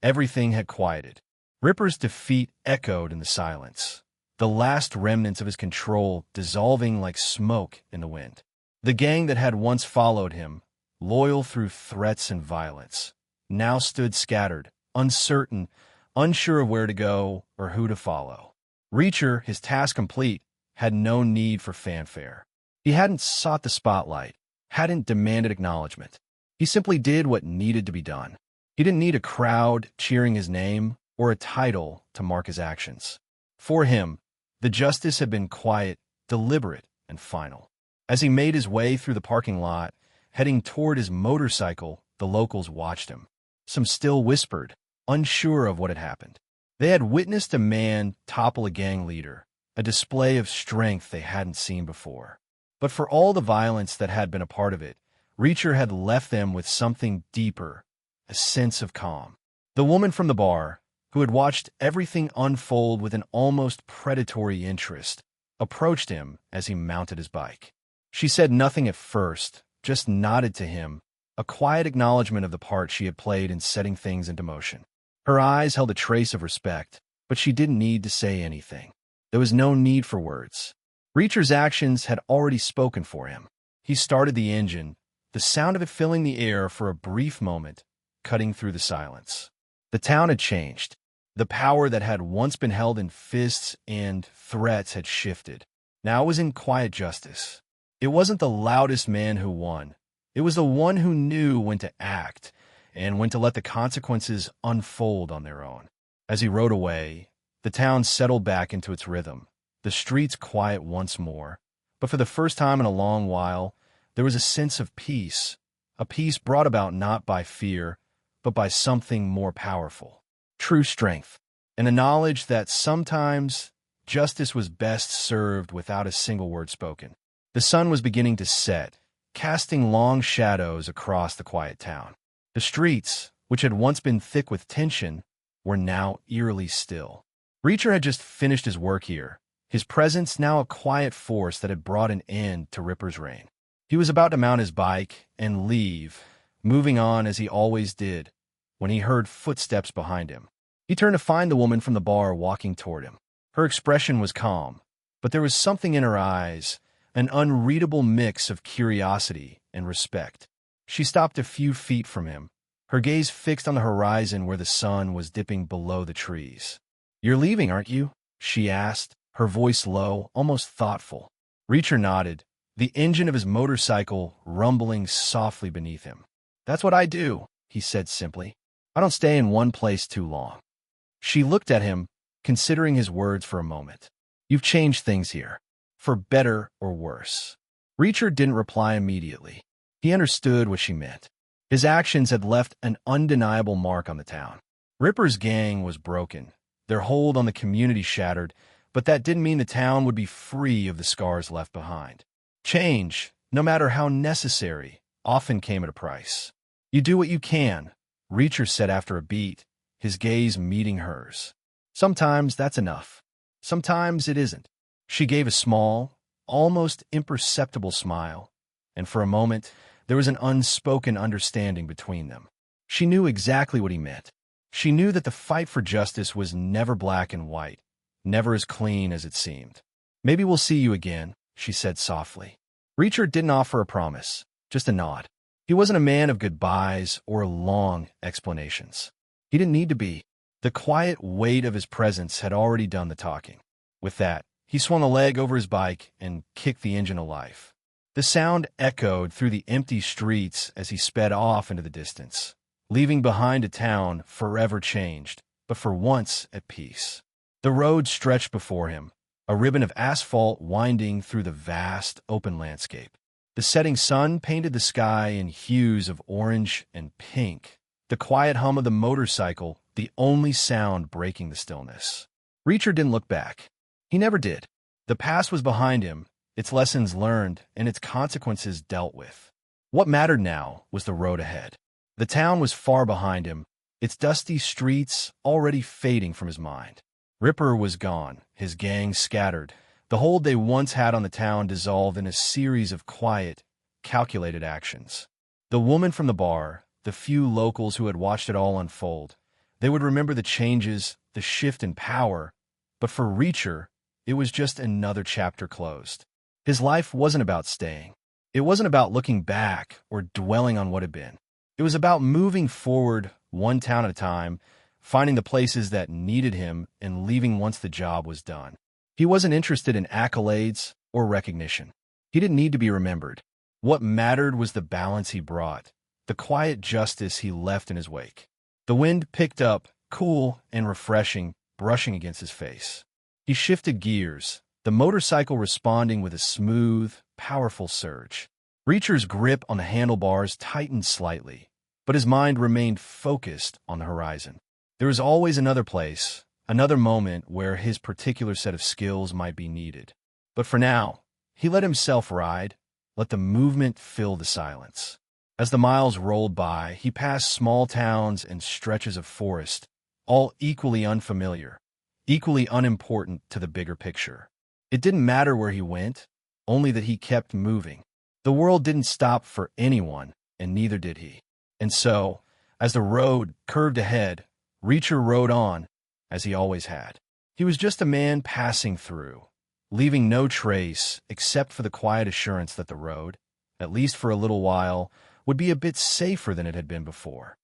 Everything had quieted. Ripper's defeat echoed in the silence, the last remnants of his control dissolving like smoke in the wind. The gang that had once followed him, loyal through threats and violence, now stood scattered, uncertain, unsure of where to go or who to follow. Reacher, his task complete, had no need for fanfare. He hadn't sought the spotlight, hadn't demanded acknowledgement. He simply did what needed to be done. He didn't need a crowd cheering his name or a title to mark his actions. For him, the justice had been quiet, deliberate, and final. As he made his way through the parking lot, heading toward his motorcycle, the locals watched him. Some still whispered, unsure of what had happened. They had witnessed a man topple a gang leader, a display of strength they hadn't seen before. But for all the violence that had been a part of it, Reacher had left them with something deeper, a sense of calm. The woman from the bar, who had watched everything unfold with an almost predatory interest, approached him as he mounted his bike. She said nothing at first, just nodded to him, a quiet acknowledgement of the part she had played in setting things into motion. Her eyes held a trace of respect, but she didn't need to say anything. There was no need for words. Reacher's actions had already spoken for him. He started the engine, the sound of it filling the air for a brief moment, cutting through the silence. The town had changed. The power that had once been held in fists and threats had shifted. Now it was in quiet justice. It wasn't the loudest man who won. It was the one who knew when to act and when to let the consequences unfold on their own. As he rode away, the town settled back into its rhythm, the streets quiet once more. But for the first time in a long while, there was a sense of peace, a peace brought about not by fear, but by something more powerful. True strength, and a knowledge that sometimes justice was best served without a single word spoken. The sun was beginning to set, casting long shadows across the quiet town. The streets, which had once been thick with tension, were now eerily still. Reacher had just finished his work here, his presence now a quiet force that had brought an end to Ripper's reign. He was about to mount his bike and leave, moving on as he always did, when he heard footsteps behind him. He turned to find the woman from the bar walking toward him. Her expression was calm, but there was something in her eyes, an unreadable mix of curiosity and respect. She stopped a few feet from him, her gaze fixed on the horizon where the sun was dipping below the trees. "You're leaving, aren't you?" she asked, her voice low, almost thoughtful. Reacher nodded, the engine of his motorcycle rumbling softly beneath him. "That's what I do," he said simply. "I don't stay in one place too long." She looked at him, considering his words for a moment. "You've changed things here, for better or worse." Reacher didn't reply immediately. He understood what she meant. His actions had left an undeniable mark on the town. Ripper's gang was broken, their hold on the community shattered, but that didn't mean the town would be free of the scars left behind. Change, no matter how necessary, often came at a price. "You do what you can," Reacher said after a beat, his gaze meeting hers. "Sometimes that's enough. Sometimes it isn't." She gave a small, almost imperceptible smile, and for a moment there was an unspoken understanding between them. She knew exactly what he meant. She knew that the fight for justice was never black and white, never as clean as it seemed. "Maybe we'll see you again," she said softly. Reacher didn't offer a promise, just a nod. He wasn't a man of goodbyes or long explanations. He didn't need to be. The quiet weight of his presence had already done the talking. With that, he swung a leg over his bike and kicked the engine alive. The sound echoed through the empty streets as he sped off into the distance, leaving behind a town forever changed, but for once at peace. The road stretched before him, a ribbon of asphalt winding through the vast, open landscape. The setting sun painted the sky in hues of orange and pink, the quiet hum of the motorcycle the only sound breaking the stillness. Reacher didn't look back. He never did. The past was behind him, its lessons learned and its consequences dealt with. What mattered now was the road ahead. The town was far behind him, its dusty streets already fading from his mind. Ripper was gone, his gang scattered, the hold they once had on the town dissolved in a series of quiet, calculated actions. The woman from the bar, the few locals who had watched it all unfold, they would remember the changes, the shift in power, but for Reacher, it was just another chapter closed. His life wasn't about staying. It wasn't about looking back or dwelling on what had been. It was about moving forward one town at a time, finding the places that needed him and leaving once the job was done. He wasn't interested in accolades or recognition. He didn't need to be remembered. What mattered was the balance he brought, the quiet justice he left in his wake. The wind picked up, cool and refreshing, brushing against his face. He shifted gears, the motorcycle responding with a smooth, powerful surge. Reacher's grip on the handlebars tightened slightly, but his mind remained focused on the horizon. There was always another place, another moment where his particular set of skills might be needed. But for now, he let himself ride, let the movement fill the silence. As the miles rolled by, he passed small towns and stretches of forest, all equally unfamiliar, equally unimportant to the bigger picture. It didn't matter where he went, only that he kept moving. The world didn't stop for anyone, and neither did he. And so, as the road curved ahead, Reacher rode on, as he always had. He was just a man passing through, leaving no trace except for the quiet assurance that the road, at least for a little while, would be a bit safer than it had been before.